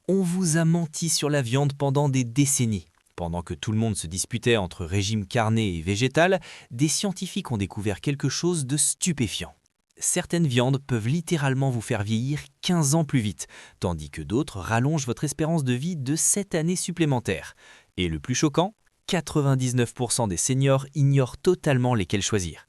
On vous a menti sur la viande pendant des décennies. Pendant que tout le monde se disputait entre régime carné et végétal, des scientifiques ont découvert quelque chose de stupéfiant. Certaines viandes peuvent littéralement vous faire vieillir 15 ans plus vite, tandis que d'autres rallongent votre espérance de vie de 7 années supplémentaires. Et le plus choquant, 99% des seniors ignorent totalement lesquelles choisir.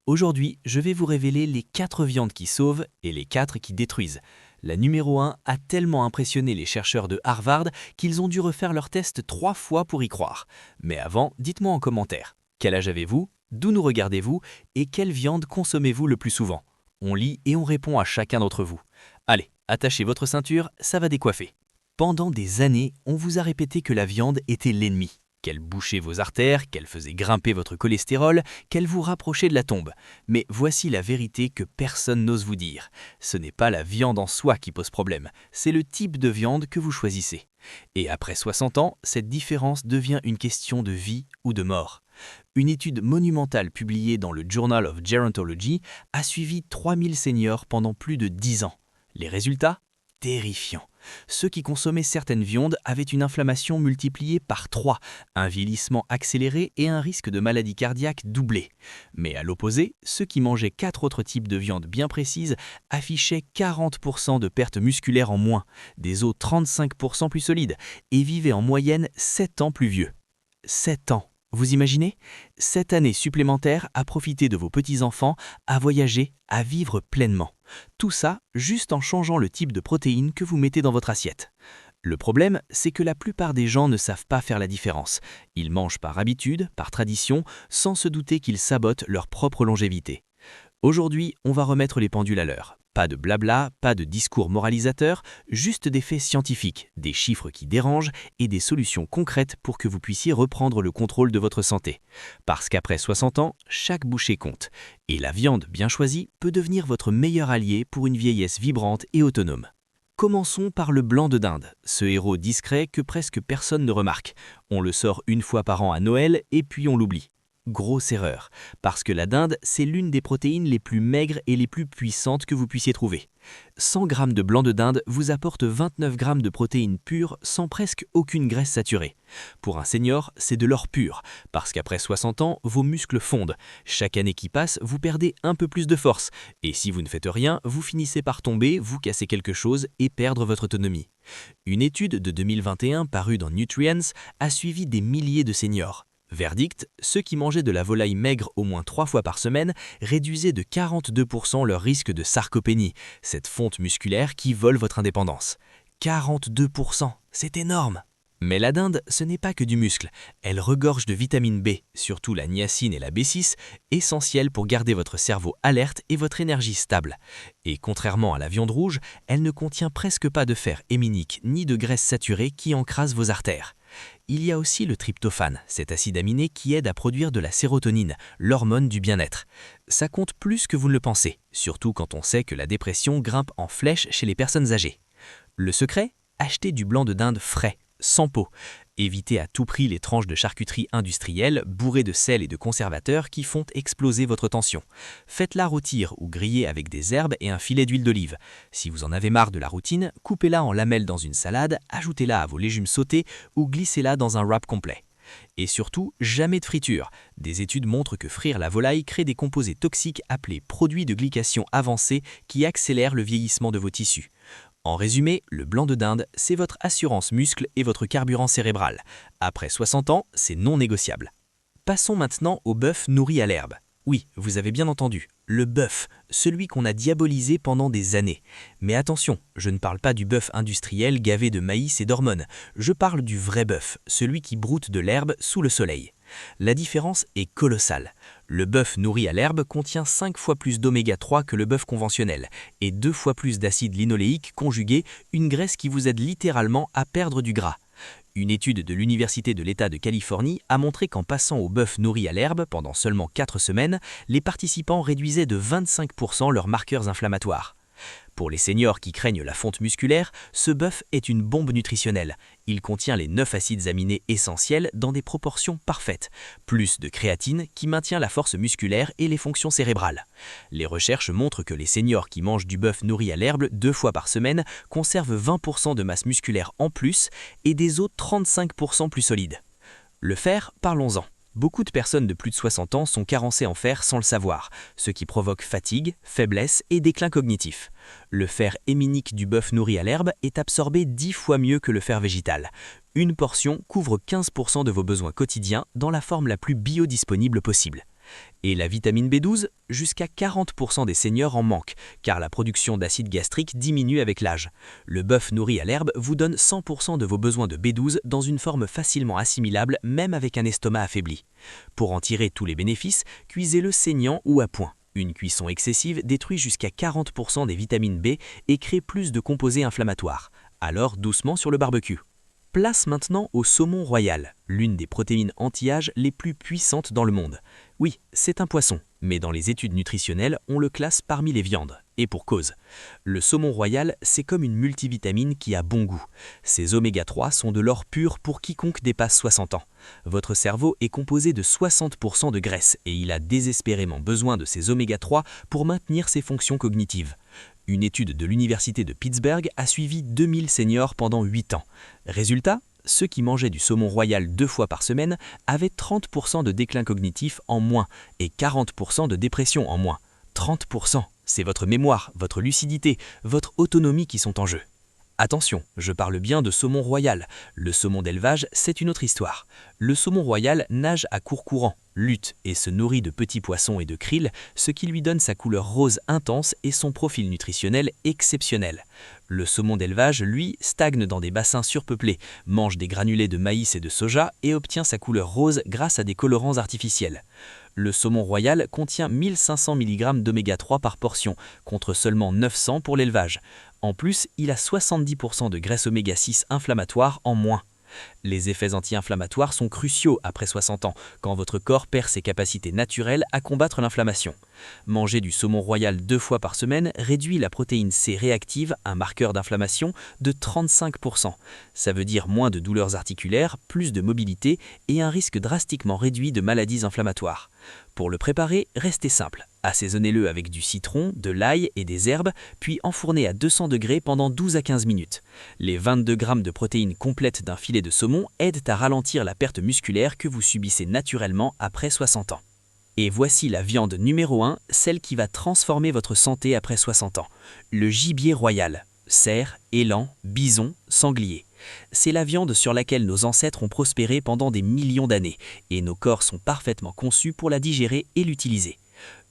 Aujourd'hui, je vais vous révéler les 4 viandes qui sauvent et les 4 qui détruisent. La numéro 1 a tellement impressionné les chercheurs de Harvard qu'ils ont dû refaire leur test 3 fois pour y croire. Mais avant, dites-moi en commentaire, quel âge avez-vous, d'où nous regardez-vous et quelle viande consommez-vous le plus souvent? On lit et on répond à chacun d'entre vous. Allez, attachez votre ceinture, ça va décoiffer. Pendant des années, on vous a répété que la viande était l'ennemi, qu'elle bouchait vos artères, qu'elle faisait grimper votre cholestérol, qu'elle vous rapprochait de la tombe. Mais voici la vérité que personne n'ose vous dire. Ce n'est pas la viande en soi qui pose problème, c'est le type de viande que vous choisissez. Et après 60 ans, cette différence devient une question de vie ou de mort. Une étude monumentale publiée dans le Journal of Gerontology a suivi 3000 seniors pendant plus de 10 ans. Les résultats? Terrifiants. Ceux qui consommaient certaines viandes avaient une inflammation multipliée par 3, un vieillissement accéléré et un risque de maladie cardiaque doublé. Mais à l'opposé, ceux qui mangeaient 4 autres types de viande bien précises affichaient 40% de pertes musculaires en moins, des os 35% plus solides et vivaient en moyenne 7 ans plus vieux. 7 ans. Vous imaginez? 7 années supplémentaires à profiter de vos petits-enfants, à voyager, à vivre pleinement. Tout ça juste en changeant le type de protéines que vous mettez dans votre assiette. Le problème, c'est que la plupart des gens ne savent pas faire la différence. Ils mangent par habitude, par tradition, sans se douter qu'ils sabotent leur propre longévité. Aujourd'hui, on va remettre les pendules à l'heure. Pas de blabla, pas de discours moralisateurs, juste des faits scientifiques, des chiffres qui dérangent et des solutions concrètes pour que vous puissiez reprendre le contrôle de votre santé. Parce qu'après 60 ans, chaque bouchée compte. Et la viande bien choisie peut devenir votre meilleur allié pour une vieillesse vibrante et autonome. Commençons par le blanc de dinde, ce héros discret que presque personne ne remarque. On le sort une fois par an à Noël et puis on l'oublie. Grosse erreur, parce que la dinde, c'est l'une des protéines les plus maigres et les plus puissantes que vous puissiez trouver. 100 g de blanc de dinde vous apporte 29 g de protéines pures sans presque aucune graisse saturée. Pour un senior, c'est de l'or pur, parce qu'après 60 ans, vos muscles fondent. Chaque année qui passe, vous perdez un peu plus de force. Et si vous ne faites rien, vous finissez par tomber, vous casser quelque chose et perdre votre autonomie. Une étude de 2021 parue dans Nutrients a suivi des milliers de seniors. Verdict, ceux qui mangeaient de la volaille maigre au moins 3 fois par semaine réduisaient de 42% leur risque de sarcopénie, cette fonte musculaire qui vole votre indépendance. 42%, c'est énorme! Mais la dinde, ce n'est pas que du muscle. Elle regorge de vitamine B, surtout la niacine et la B6, essentielles pour garder votre cerveau alerte et votre énergie stable. Et contrairement à la viande rouge, elle ne contient presque pas de fer héminique ni de graisse saturée qui encrasse vos artères. Il y a aussi le tryptophane, cet acide aminé qui aide à produire de la sérotonine, l'hormone du bien-être. Ça compte plus que vous ne le pensez, surtout quand on sait que la dépression grimpe en flèche chez les personnes âgées. Le secret? Achetez du blanc de dinde frais, sans peau. Évitez à tout prix les tranches de charcuterie industrielle bourrées de sel et de conservateurs qui font exploser votre tension. Faites-la rôtir ou griller avec des herbes et un filet d'huile d'olive. Si vous en avez marre de la routine, coupez-la en lamelles dans une salade, ajoutez-la à vos légumes sautés ou glissez-la dans un wrap complet. Et surtout, jamais de friture. Des études montrent que frire la volaille crée des composés toxiques appelés produits de glycation avancés qui accélèrent le vieillissement de vos tissus. En résumé, le blanc de dinde, c'est votre assurance muscle et votre carburant cérébral. Après 60 ans, c'est non négociable. Passons maintenant au bœuf nourri à l'herbe. Oui, vous avez bien entendu, le bœuf, celui qu'on a diabolisé pendant des années. Mais attention, je ne parle pas du bœuf industriel gavé de maïs et d'hormones. Je parle du vrai bœuf, celui qui broute de l'herbe sous le soleil. La différence est colossale. Le bœuf nourri à l'herbe contient 5 fois plus d'oméga 3 que le bœuf conventionnel et 2 fois plus d'acide linoléique conjugué, une graisse qui vous aide littéralement à perdre du gras. Une étude de l'Université de l'État de Californie a montré qu'en passant au bœuf nourri à l'herbe pendant seulement 4 semaines, les participants réduisaient de 25% leurs marqueurs inflammatoires. Pour les seniors qui craignent la fonte musculaire, ce bœuf est une bombe nutritionnelle. Il contient les 9 acides aminés essentiels dans des proportions parfaites, plus de créatine qui maintient la force musculaire et les fonctions cérébrales. Les recherches montrent que les seniors qui mangent du bœuf nourri à l'herbe 2 fois par semaine conservent 20% de masse musculaire en plus et des os 35% plus solides. Le fer, parlons-en. Beaucoup de personnes de plus de 60 ans sont carencées en fer sans le savoir, ce qui provoque fatigue, faiblesse et déclin cognitif. Le fer héminique du bœuf nourri à l'herbe est absorbé 10 fois mieux que le fer végétal. Une portion couvre 15% de vos besoins quotidiens dans la forme la plus biodisponible possible. Et la vitamine B12, jusqu'à 40% des seniors en manquent, car la production d'acide gastrique diminue avec l'âge. Le bœuf nourri à l'herbe vous donne 100% de vos besoins de B12 dans une forme facilement assimilable, même avec un estomac affaibli. Pour en tirer tous les bénéfices, cuisez-le saignant ou à point. Une cuisson excessive détruit jusqu'à 40% des vitamines B et crée plus de composés inflammatoires. Alors doucement sur le barbecue. Place maintenant au saumon royal, l'une des protéines anti-âge les plus puissantes dans le monde. Oui, c'est un poisson, mais dans les études nutritionnelles, on le classe parmi les viandes. Et pour cause. Le saumon royal, c'est comme une multivitamine qui a bon goût. Ces oméga 3 sont de l'or pur pour quiconque dépasse 60 ans. Votre cerveau est composé de 60% de graisse et il a désespérément besoin de ces oméga 3 pour maintenir ses fonctions cognitives. Une étude de l'université de Pittsburgh a suivi 2000 seniors pendant 8 ans. Résultat, ceux qui mangeaient du saumon royal 2 fois par semaine avaient 30% de déclin cognitif en moins et 40% de dépression en moins. 30%, c'est votre mémoire, votre lucidité, votre autonomie qui sont en jeu. Attention, je parle bien de saumon royal. Le saumon d'élevage, c'est une autre histoire. Le saumon royal nage à court courant, lutte et se nourrit de petits poissons et de krill, ce qui lui donne sa couleur rose intense et son profil nutritionnel exceptionnel. Le saumon d'élevage, lui, stagne dans des bassins surpeuplés, mange des granulés de maïs et de soja et obtient sa couleur rose grâce à des colorants artificiels. Le saumon royal contient 1500 mg d'oméga 3 par portion, contre seulement 900 pour l'élevage. En plus, il a 70% de graisse oméga 6 inflammatoire en moins. Les effets anti-inflammatoires sont cruciaux après 60 ans, quand votre corps perd ses capacités naturelles à combattre l'inflammation. Manger du saumon royal 2 fois par semaine réduit la protéine C réactive, un marqueur d'inflammation, de 35%. Ça veut dire moins de douleurs articulaires, plus de mobilité et un risque drastiquement réduit de maladies inflammatoires. Pour le préparer, restez simple. Assaisonnez-le avec du citron, de l'ail et des herbes, puis enfournez à 200 degrés pendant 12 à 15 minutes. Les 22 g de protéines complètes d'un filet de saumon aident à ralentir la perte musculaire que vous subissez naturellement après 60 ans. Et voici la viande numéro 1, celle qui va transformer votre santé après 60 ans. Le gibier royal. Cerf, élan, bison, sanglier. C'est la viande sur laquelle nos ancêtres ont prospéré pendant des millions d'années, et nos corps sont parfaitement conçus pour la digérer et l'utiliser.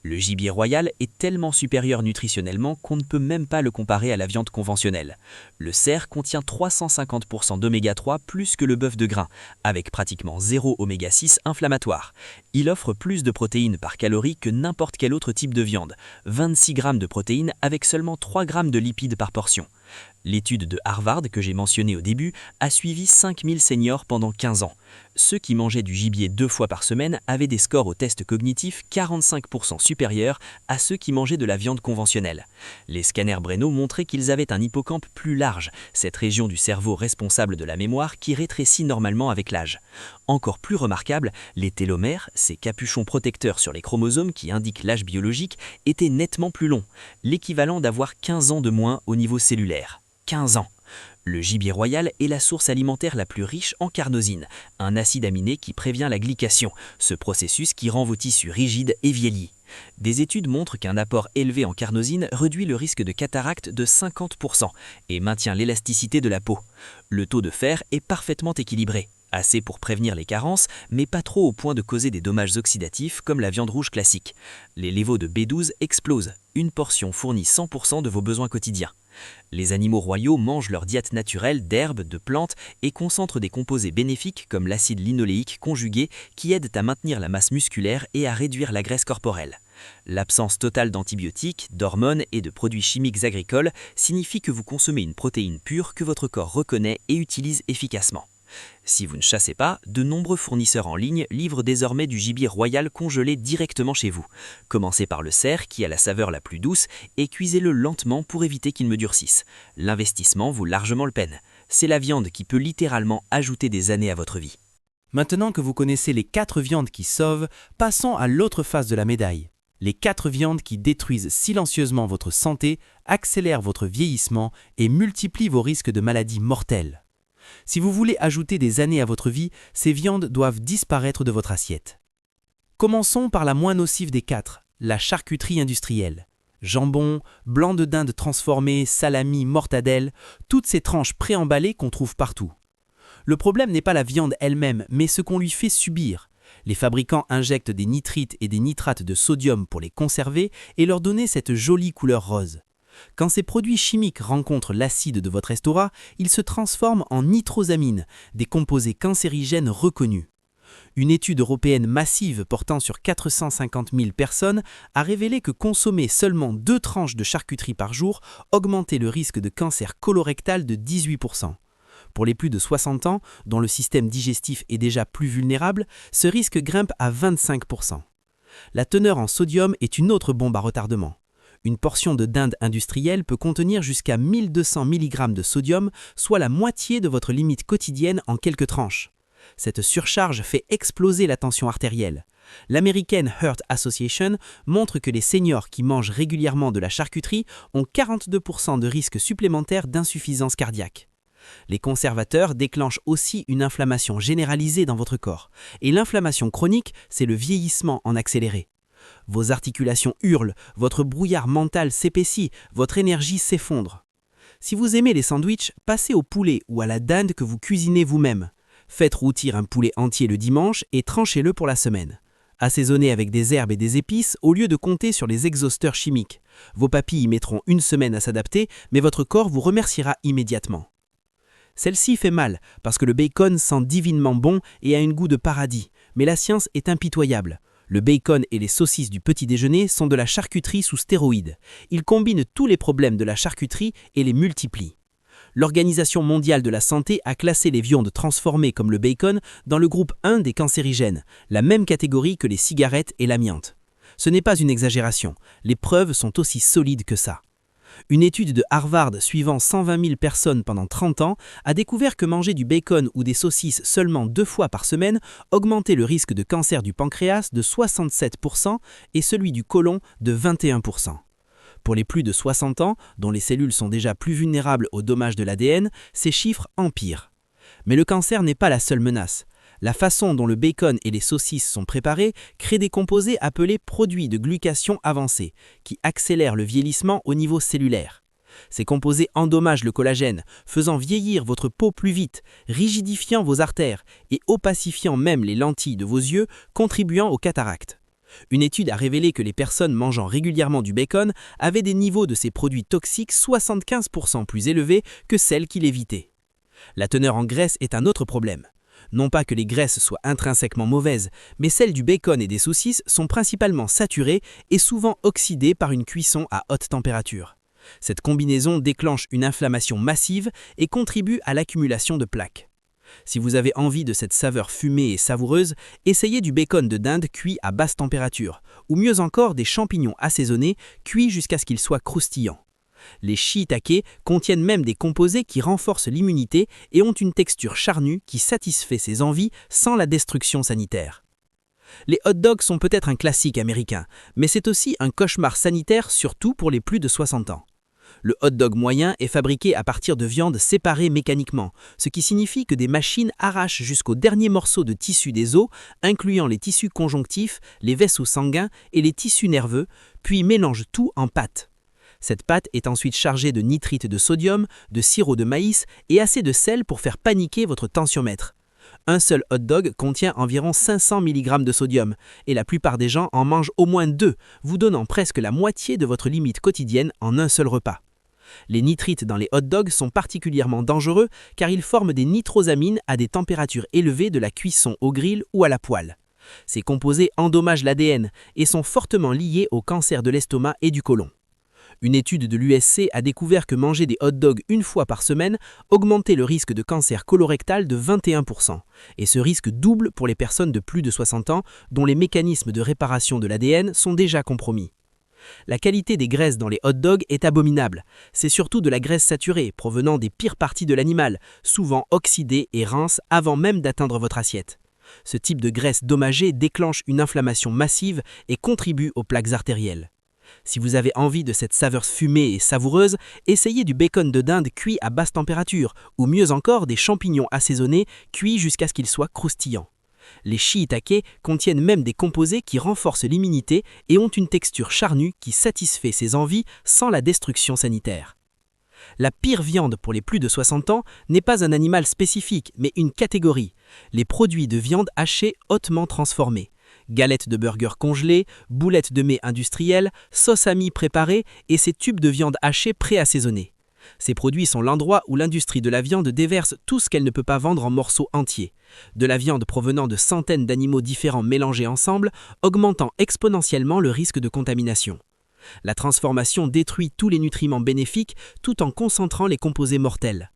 Le gibier royal est tellement supérieur nutritionnellement qu'on ne peut même pas le comparer à la viande conventionnelle. Le cerf contient 350% d'oméga 3 plus que le bœuf de grain, avec pratiquement 0 oméga 6 inflammatoire. Il offre plus de protéines par calorie que n'importe quel autre type de viande, 26 g de protéines avec seulement 3 g de lipides par portion. L'étude de Harvard que j'ai mentionnée au début a suivi 5000 seniors pendant 15 ans. Ceux qui mangeaient du gibier 2 fois par semaine avaient des scores au test cognitif 45% supérieurs à ceux qui mangeaient de la viande conventionnelle. Les scanners Breno montraient qu'ils avaient un hippocampe plus large, cette région du cerveau responsable de la mémoire qui rétrécit normalement avec l'âge. Encore plus remarquable, les télomères, ces capuchons protecteurs sur les chromosomes qui indiquent l'âge biologique, étaient nettement plus longs, l'équivalent d'avoir 15 ans de moins au niveau cellulaire. 15 ans. Le gibier royal est la source alimentaire la plus riche en carnosine, un acide aminé qui prévient la glycation, ce processus qui rend vos tissus rigides et vieillis. Des études montrent qu'un apport élevé en carnosine réduit le risque de cataracte de 50% et maintient l'élasticité de la peau. Le taux de fer est parfaitement équilibré. Assez pour prévenir les carences, mais pas trop au point de causer des dommages oxydatifs comme la viande rouge classique. Les niveaux de B12 explosent. Une portion fournit 100% de vos besoins quotidiens. Les animaux royaux mangent leur diète naturelle d'herbes, de plantes et concentrent des composés bénéfiques comme l'acide linoléique conjugué qui aident à maintenir la masse musculaire et à réduire la graisse corporelle. L'absence totale d'antibiotiques, d'hormones et de produits chimiques agricoles signifie que vous consommez une protéine pure que votre corps reconnaît et utilise efficacement. Si vous ne chassez pas, de nombreux fournisseurs en ligne livrent désormais du gibier royal congelé directement chez vous. Commencez par le cerf qui a la saveur la plus douce et cuisez-le lentement pour éviter qu'il me durcisse. L'investissement vaut largement le peine. C'est la viande qui peut littéralement ajouter des années à votre vie. Maintenant que vous connaissez les 4 viandes qui sauvent, passons à l'autre face de la médaille. Les 4 viandes qui détruisent silencieusement votre santé, accélèrent votre vieillissement et multiplient vos risques de maladies mortelles. Si vous voulez ajouter des années à votre vie, ces viandes doivent disparaître de votre assiette. Commençons par la moins nocive des 4, la charcuterie industrielle. Jambon, blanc de dinde transformé, salami, mortadelle, toutes ces tranches préemballées qu'on trouve partout. Le problème n'est pas la viande elle-même, mais ce qu'on lui fait subir. Les fabricants injectent des nitrites et des nitrates de sodium pour les conserver et leur donner cette jolie couleur rose. Quand ces produits chimiques rencontrent l'acide de votre estomac, ils se transforment en nitrosamines, des composés cancérigènes reconnus. Une étude européenne massive portant sur 450 000 personnes a révélé que consommer seulement 2 tranches de charcuterie par jour augmentait le risque de cancer colorectal de 18%. Pour les plus de 60 ans, dont le système digestif est déjà plus vulnérable, ce risque grimpe à 25%. La teneur en sodium est une autre bombe à retardement. Une portion de dinde industrielle peut contenir jusqu'à 1200 mg de sodium, soit la moitié de votre limite quotidienne en quelques tranches. Cette surcharge fait exploser la tension artérielle. L'American Heart Association montre que les seniors qui mangent régulièrement de la charcuterie ont 42% de risque supplémentaire d'insuffisance cardiaque. Les conservateurs déclenchent aussi une inflammation généralisée dans votre corps. Et l'inflammation chronique, c'est le vieillissement en accéléré. Vos articulations hurlent, votre brouillard mental s'épaissit, votre énergie s'effondre. Si vous aimez les sandwichs, passez au poulet ou à la dinde que vous cuisinez vous-même. Faites rôtir un poulet entier le dimanche et tranchez-le pour la semaine. Assaisonnez avec des herbes et des épices au lieu de compter sur les exhausteurs chimiques. Vos papilles mettront une semaine à s'adapter, mais votre corps vous remerciera immédiatement. Celle-ci fait mal parce que le bacon sent divinement bon et a un goût de paradis, mais la science est impitoyable. Le bacon et les saucisses du petit déjeuner sont de la charcuterie sous stéroïdes. Ils combinent tous les problèmes de la charcuterie et les multiplient. L'Organisation mondiale de la santé a classé les viandes transformées comme le bacon dans le groupe 1 des cancérigènes, la même catégorie que les cigarettes et l'amiante. Ce n'est pas une exagération, les preuves sont aussi solides que ça. Une étude de Harvard suivant 120 000 personnes pendant 30 ans a découvert que manger du bacon ou des saucisses seulement 2 fois par semaine augmentait le risque de cancer du pancréas de 67% et celui du côlon de 21%. Pour les plus de 60 ans, dont les cellules sont déjà plus vulnérables aux dommages de l'ADN, ces chiffres empirent. Mais le cancer n'est pas la seule menace. La façon dont le bacon et les saucisses sont préparés crée des composés appelés produits de glucation avancée, qui accélèrent le vieillissement au niveau cellulaire. Ces composés endommagent le collagène, faisant vieillir votre peau plus vite, rigidifiant vos artères et opacifiant même les lentilles de vos yeux, contribuant aux cataractes. Une étude a révélé que les personnes mangeant régulièrement du bacon avaient des niveaux de ces produits toxiques 75% plus élevés que celles qui l'évitaient. La teneur en graisse est un autre problème. Non pas que les graisses soient intrinsèquement mauvaises, mais celles du bacon et des saucisses sont principalement saturées et souvent oxydées par une cuisson à haute température. Cette combinaison déclenche une inflammation massive et contribue à l'accumulation de plaques. Si vous avez envie de cette saveur fumée et savoureuse, essayez du bacon de dinde cuit à basse température, ou mieux encore des champignons assaisonnés cuits jusqu'à ce qu'ils soient croustillants. Les shiitake contiennent même des composés qui renforcent l'immunité et ont une texture charnue qui satisfait ses envies sans la destruction sanitaire. Les hot dogs sont peut-être un classique américain, mais c'est aussi un cauchemar sanitaire surtout pour les plus de 60 ans. Le hot dog moyen est fabriqué à partir de viande séparée mécaniquement, ce qui signifie que des machines arrachent jusqu'au dernier morceau de tissu des os, incluant les tissus conjonctifs, les vaisseaux sanguins et les tissus nerveux, puis mélangent tout en pâte. Cette pâte est ensuite chargée de nitrite de sodium, de sirop de maïs et assez de sel pour faire paniquer votre tensiomètre. Un seul hot dog contient environ 500 mg de sodium et la plupart des gens en mangent au moins 2, vous donnant presque la moitié de votre limite quotidienne en un seul repas. Les nitrites dans les hot dogs sont particulièrement dangereux car ils forment des nitrosamines à des températures élevées de la cuisson au grill ou à la poêle. Ces composés endommagent l'ADN et sont fortement liés au cancer de l'estomac et du côlon. Une étude de l'USC a découvert que manger des hot dogs une fois par semaine augmentait le risque de cancer colorectal de 21%. Et ce risque double pour les personnes de plus de 60 ans dont les mécanismes de réparation de l'ADN sont déjà compromis. La qualité des graisses dans les hot dogs est abominable. C'est surtout de la graisse saturée provenant des pires parties de l'animal, souvent oxydée et rince avant même d'atteindre votre assiette. Ce type de graisse dommagée déclenche une inflammation massive et contribue aux plaques artérielles. Si vous avez envie de cette saveur fumée et savoureuse, essayez du bacon de dinde cuit à basse température ou mieux encore des champignons assaisonnés cuits jusqu'à ce qu'ils soient croustillants. Les shiitake contiennent même des composés qui renforcent l'immunité et ont une texture charnue qui satisfait ses envies sans la destruction sanitaire. La pire viande pour les plus de 60 ans n'est pas un animal spécifique, mais une catégorie. Les produits de viande hachée hautement transformés. Galettes de burgers congelées, boulettes de mets industrielles, sauce à mie préparée et ces tubes de viande hachée préassaisonnés. Ces produits sont l'endroit où l'industrie de la viande déverse tout ce qu'elle ne peut pas vendre en morceaux entiers. De la viande provenant de centaines d'animaux différents mélangés ensemble, augmentant exponentiellement le risque de contamination. La transformation détruit tous les nutriments bénéfiques tout en concentrant les composés mortels.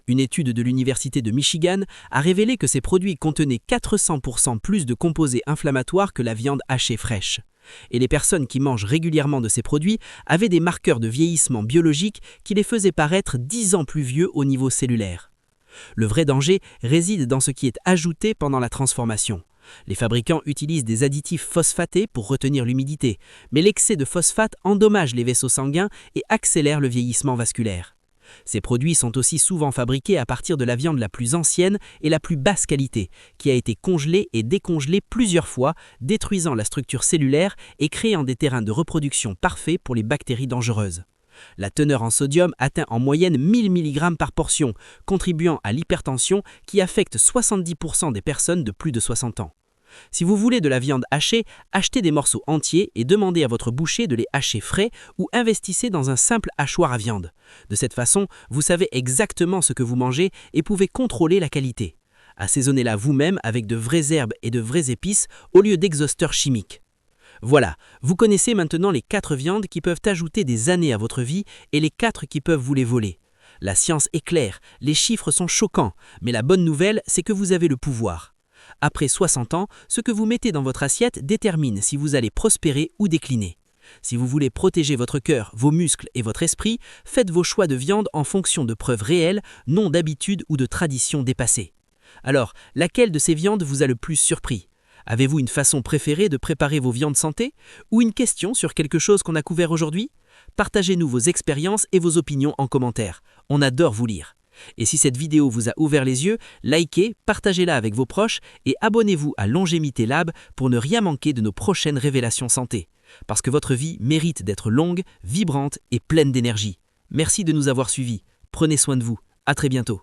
Une étude de l'Université de Michigan a révélé que ces produits contenaient 400% plus de composés inflammatoires que la viande hachée fraîche. Et les personnes qui mangent régulièrement de ces produits avaient des marqueurs de vieillissement biologique qui les faisaient paraître 10 ans plus vieux au niveau cellulaire. Le vrai danger réside dans ce qui est ajouté pendant la transformation. Les fabricants utilisent des additifs phosphatés pour retenir l'humidité, mais l'excès de phosphate endommage les vaisseaux sanguins et accélère le vieillissement vasculaire. Ces produits sont aussi souvent fabriqués à partir de la viande la plus ancienne et la plus basse qualité, qui a été congelée et décongelée plusieurs fois, détruisant la structure cellulaire et créant des terrains de reproduction parfaits pour les bactéries dangereuses. La teneur en sodium atteint en moyenne 1000 mg par portion, contribuant à l'hypertension qui affecte 70% des personnes de plus de 60 ans. Si vous voulez de la viande hachée, achetez des morceaux entiers et demandez à votre boucher de les hacher frais ou investissez dans un simple hachoir à viande. De cette façon, vous savez exactement ce que vous mangez et pouvez contrôler la qualité. Assaisonnez-la vous-même avec de vraies herbes et de vraies épices au lieu d'exhausteurs chimiques. Voilà, vous connaissez maintenant les 4 viandes qui peuvent ajouter des années à votre vie et les 4 qui peuvent vous les voler. La science est claire, les chiffres sont choquants, mais la bonne nouvelle, c'est que vous avez le pouvoir. Après 60 ans, ce que vous mettez dans votre assiette détermine si vous allez prospérer ou décliner. Si vous voulez protéger votre cœur, vos muscles et votre esprit, faites vos choix de viande en fonction de preuves réelles, non d'habitudes ou de traditions dépassées. Alors, laquelle de ces viandes vous a le plus surpris ? Avez-vous une façon préférée de préparer vos viandes santé ? Ou une question sur quelque chose qu'on a couvert aujourd'hui ? Partagez-nous vos expériences et vos opinions en commentaire. On adore vous lire. Et si cette vidéo vous a ouvert les yeux, likez, partagez-la avec vos proches et abonnez-vous à Longémité Lab pour ne rien manquer de nos prochaines révélations santé. Parce que votre vie mérite d'être longue, vibrante et pleine d'énergie. Merci de nous avoir suivis. Prenez soin de vous. À très bientôt.